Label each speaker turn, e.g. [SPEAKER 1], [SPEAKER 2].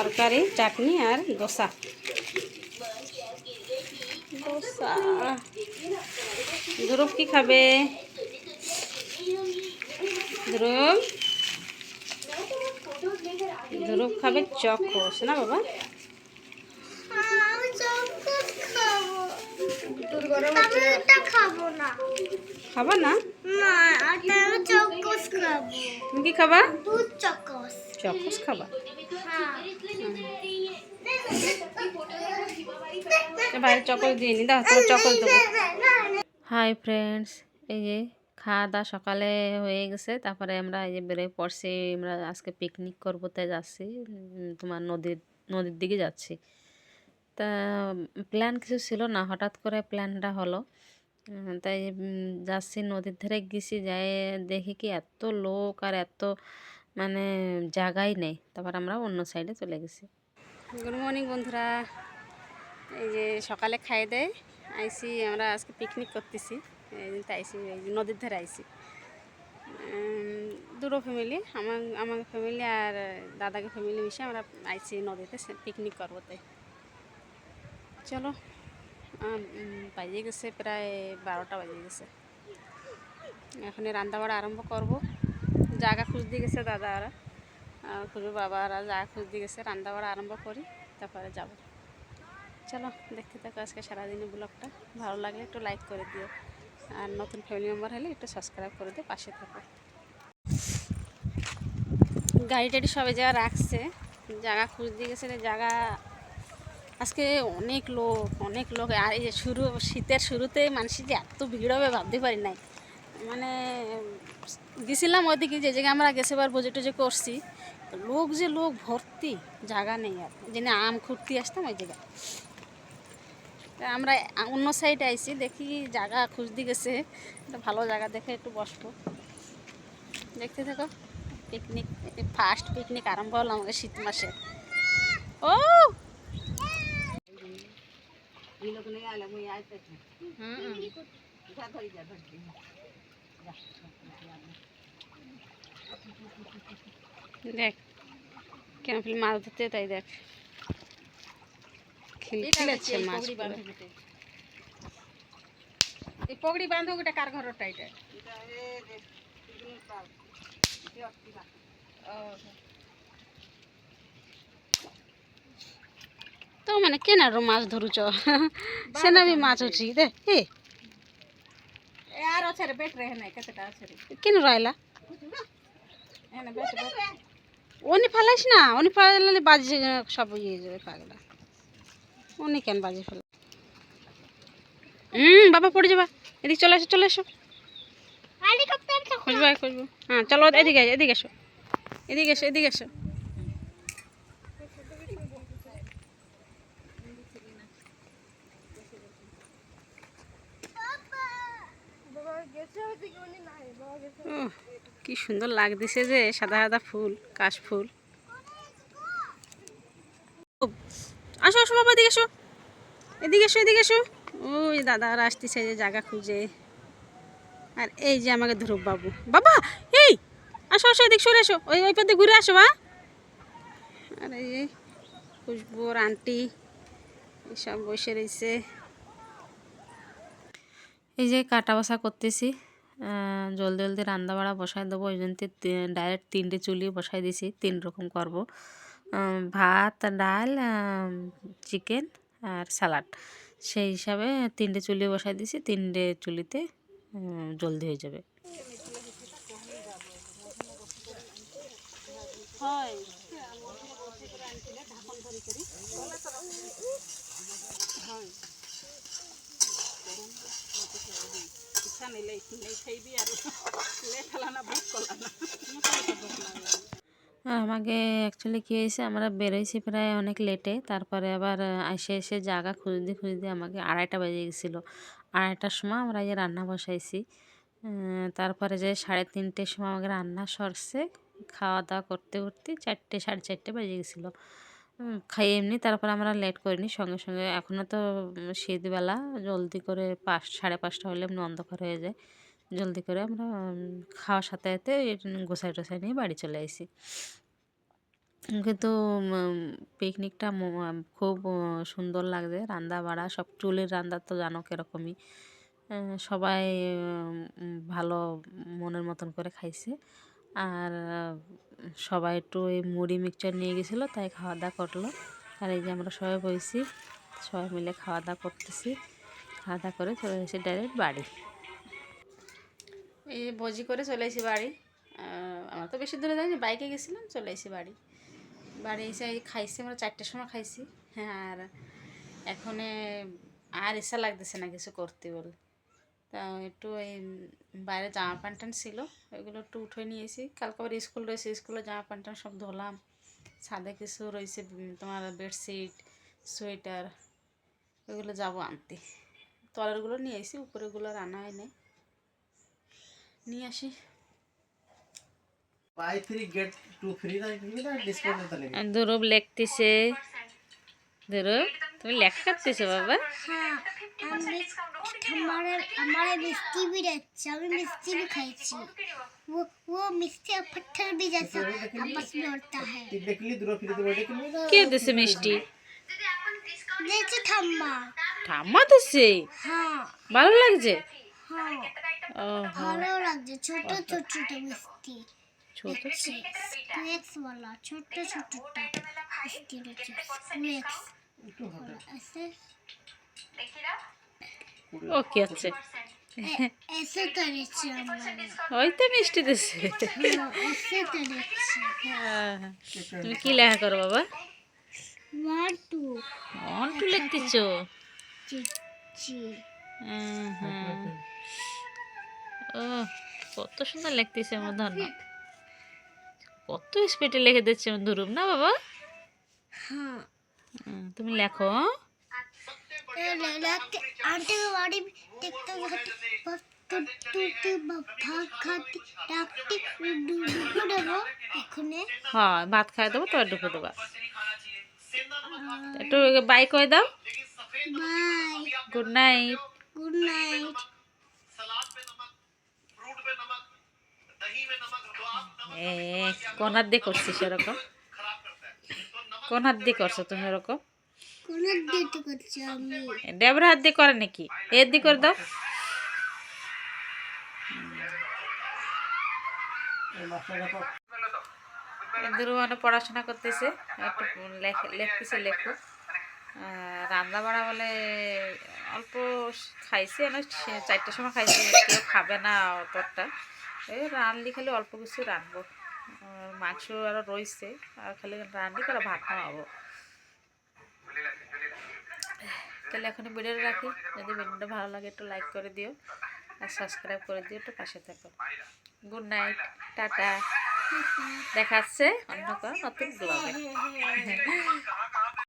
[SPEAKER 1] তরকারি, চাটনি আর দোসা। ধ্রুব কি খাবে? ধ্রুব ধ্রুব খাবে চকোস না বাবা? খাবা না? তুমি কি খাবা? চকোস খাবা? বাইরে চকোস দিয়ে নি, দাও তোমার চকোস দেবো। হাই ফ্রেন্ডস, এই যে খাওয়া দাওয়া সকালে হয়ে গেছে। তারপরে আমরা এই যে বেরোয় পড়ছি, আমরা আজকে পিকনিক করবো তাই যাচ্ছি। তোমার নদীর দিকে যাচ্ছি। তা প্ল্যান কিছু ছিল না, হঠাৎ করে প্ল্যানটা হলো। তাই যাচ্ছি, নদীর ধারে গেছি, যাই দেখি কি এত লোক আর এত মানে জায়গাই নেই। তারপর আমরা অন্য সাইডে চলে গেছি। গুড মর্নিং বন্ধুরা, এই যে সকালে খাই দেয় আইসি, আমরা আজকে পিকনিক করতেছি। এই আইসি, এই যে নদীর ধারে আইসি। দুটো ফ্যামিলি, আমার ফ্যামিলি আর দাদাকে ফ্যামিলি মিশে আমরা আইসি নদীতে পিকনিক করবো। তাই চলো, বাজে গেছে প্রায় 12টা বাজে গেছে। এখন রান্না বাড়া আরম্ভ করব। জায়গা খুঁজতে গেছে দাদারা, খুঁজবো বাবারা, জায়গা খুঁজতে গেছে। রান্না বাড়া আরম্ভ করি, তারপরে যাব। চলো দেখতে থাকো আজকে সারাদিনের ব্লগটা। ভালো লাগলে একটু লাইক করে দিও, আর নতুন ফ্যামিলি মেম্বার হলে একটু সাবস্ক্রাইব করে দিও, পাশে থাকো। গাড়ি টাড়ি সবাই জায়গা রাখছে, জায়গা খুঁজতে গেছে। জায়গা আজকে অনেক লোক। আর এই যে শীতের শুরুতে মানুষের যে এত ভিড় হবে ভাবতে পারি নাই। মানে গেছিলাম ওইদিকে, যে জায়গায় আমরা গেছেবার টজে করছি, লোক ভর্তি, জায়গা নেই। আর যেন আম খুঁড়তে আসতাম ওই জায়গায়, আমরা অন্য সাইডে আইছি। দেখি জায়গা খুঁজতে গেছে, ভালো জায়গা দেখে একটু বসবো। দেখতে থাকো। পিকনিক, ফার্স্ট পিকনিক আরম্ভ হলো আমাদের শীত মাসে। ও দেখ কেন ফিল মাছ ধরতে, তাই দেখ খেলেছে মাছ। এই পগড়ি বাঁধো, ওটা কার ঘরটা? এটা তো মানে কেনারো মাছ ধরুছ? সেনা আমি মাছ উঠি দে। আর আছে রে, বেট রে নাই কতটা আছে রে, কেন রইলা? উনি ফালাইস না, উনি ফালাইলে বাজি সব ইয়ে যাবে পাগলা। উনি কেন বাজি ফেলা? বাবা পড়ে যাবা। এদিকে চলে এসো। খুঁজবো। হ্যাঁ চলো, এদিকে এসো। এদিকে এসো। কি সুন্দর লাগতেছে যে, সাদা সাদা ফুল, কাশ ফুল। আসো বাবা, এদিকে এসো। ওই দাদারা আসতেছে যে জায়গা খুঁজে। আর এই যে আমাকে ধ্রুব বাবা, এই আসো এদিকে সরে এসো, ওই পথে ঘুরে আসো। আর এই খুশবুর আন্টি এসব বসে রয়েছে। এই যে কাটা বাছা করতেছি, জলদি রান্না বাড়া বসাই দেবো। ওই জন্য ডাইরেক্ট 3টে চুলি বসাই দিছি, 3 রকম করবো। ভাত, ডাল, চিকেন আর সালাড, সেই হিসাবে 3টে চুলি বসাই দিছি। 3টে চুলিতে জলদি হয়ে যাবে। আমাকে অ্যাকচুয়ালি কী হয়েছে, আমরা বেরোইছি প্রায় অনেক লেটে। তারপরে আবার এসে জায়গা খুঁজতে আমাকে 2:30 বেজে গেছিলো। 2:30টার সময় আমরা এই রান্না বসাইছি। তারপরে যে 3:30টার সময় আমাকে রান্না সরছে। খাওয়া দাওয়া করতে 4টে 4:30 বেজে গেছিলো। খাই এমনি, তারপর আমরা লেট করিনি, সঙ্গে এখনও তো শীতবেলা, জলদি করে 5-5:30 হলে এমনি অন্ধকার হয়ে যায়। জলদি করে আমরা খাওয়ার সাথে গোছাই টোছাই নিয়ে বাড়ি চলে আসি। কিন্তু পিকনিকটা খুব সুন্দর লাগছে, রান্না বাড়া সব চুলের রান্না তো জানো কীরকমই। সবাই ভালো মনের মতন করে খাইছে। আর সবাই একটু এই মুড়ি মিক্সচার নিয়ে গেছিলো, তাই খাওয়া দাওয়া করলো। আর এই যে আমরা সবাই বসেছি, সবাই মিলে খাওয়া দাওয়া করতেছি। খাওয়া দাওয়া করে চলে এসেছি ডাইরেক্ট বাড়ি। এই যে বজি করে চলে এসেছি বাড়ি। আমরা তো বেশি দূরে যাইনি, বাইকে গেছিলাম, চলে এসেছি বাড়ি। বাড়ি এসে খাইছি আমরা 4টের সময় খাইছি। হ্যাঁ, আর এখনে আর ইচ্ছা লাগতেছে না কিছু করতে বলে। তা একটু এই বাইরে জামা প্যান্ট ছিল, ওইগুলো একটু উঠে নিয়েছি। কালকে আবার স্কুল রয়েছে, স্কুলে জামা প্যান্ট সব ধোলাম। ছাদে কিছু রয়েছে তোমার বেডশিট, সোয়েটার, ওইগুলো যাবো আনতে। তলেরগুলো নিয়ে এসি, উপরেগুলো রান্না হয় নাই, নিয়ে আসি। ধ্রুব লিখতেছে। ধ্রুব, তুমি লেখা করতেছো বাবা?
[SPEAKER 2] হ্যাঁ, আমার मिस्टी भी अच्छा, मैं मिस्टी भी खाई। वो मिस्टी पत्थर भी जैसा आपस में उड़ता है।
[SPEAKER 1] কে দিছে মিষ্টি?
[SPEAKER 2] जैसे ठम्मा।
[SPEAKER 1] ঠাম্মা দিছে?
[SPEAKER 2] हाँ
[SPEAKER 1] ভালো লাগছে?
[SPEAKER 2] हाँ,
[SPEAKER 1] ওহো,
[SPEAKER 2] ভালো লাগছে। ছোট ছোট মিষ্টি
[SPEAKER 1] ছোট
[SPEAKER 2] স্নেক্স वाला, ছোট ছোটটা মিষ্টি রয়েছে। স্নেক্স ऐसे
[SPEAKER 1] ও কি হচ্ছে?
[SPEAKER 2] ऐसे करेছে আমরা।
[SPEAKER 1] ওই তো মিষ্টি দিছে।
[SPEAKER 2] ऐसे करेছে।
[SPEAKER 1] তুমি কি লেখা করো বাবা?
[SPEAKER 2] 1 2
[SPEAKER 1] অন্টু লিখতেছ?
[SPEAKER 2] চিচি।
[SPEAKER 1] ও, কত সুন্দর লিখতেছে আমার ধন্য। কত স্পিডে লিখে দিচ্ছে আমার ধ্রুব, না বাবা?
[SPEAKER 2] हाँ,
[SPEAKER 1] তুমি লেখো।
[SPEAKER 2] आंटी की बाड़ी में देखते बस भाग खाती डाकती डुबो देबो এখনে।
[SPEAKER 1] হ্যাঁ, ভাত খাই দেবো তো ঢুকে দেবা। একটু বাই করে দাও।
[SPEAKER 2] Bye,
[SPEAKER 1] good night.
[SPEAKER 2] Good night.
[SPEAKER 1] কোন হাত দিয়ে করছিস এরকম? কোন হাত দিয়ে করছো তুমি এরকম?
[SPEAKER 2] কোন দিতে করছি আমি?
[SPEAKER 1] ডেবরা হাত দিয়ে করে নাকি? এর দিয়ে করে দাও। ধ্রুব পড়াশোনা করতেছে, একটু লিখতেছে লেখো। রান্না বাড়া বলে অল্প খাইছে, 4টের সময় খাইছে, কেউ খাবে না অতটা। এই রানলি খালি অল্প কিছু রানবো, মাংস আরও রয়েছে, আর খালি রানলি করে ভাত খাওয়াবো। তাহলে এখন ভিডিওটা রাখি। যদি ভিডিওটা ভালো লাগে একটু লাইক করে দিও, আর সাবস্ক্রাইব করে দিও, একটু পাশে থাকো। Good night, tata. দেখাচ্ছে অন্য কোনো নতুন ব্লগে।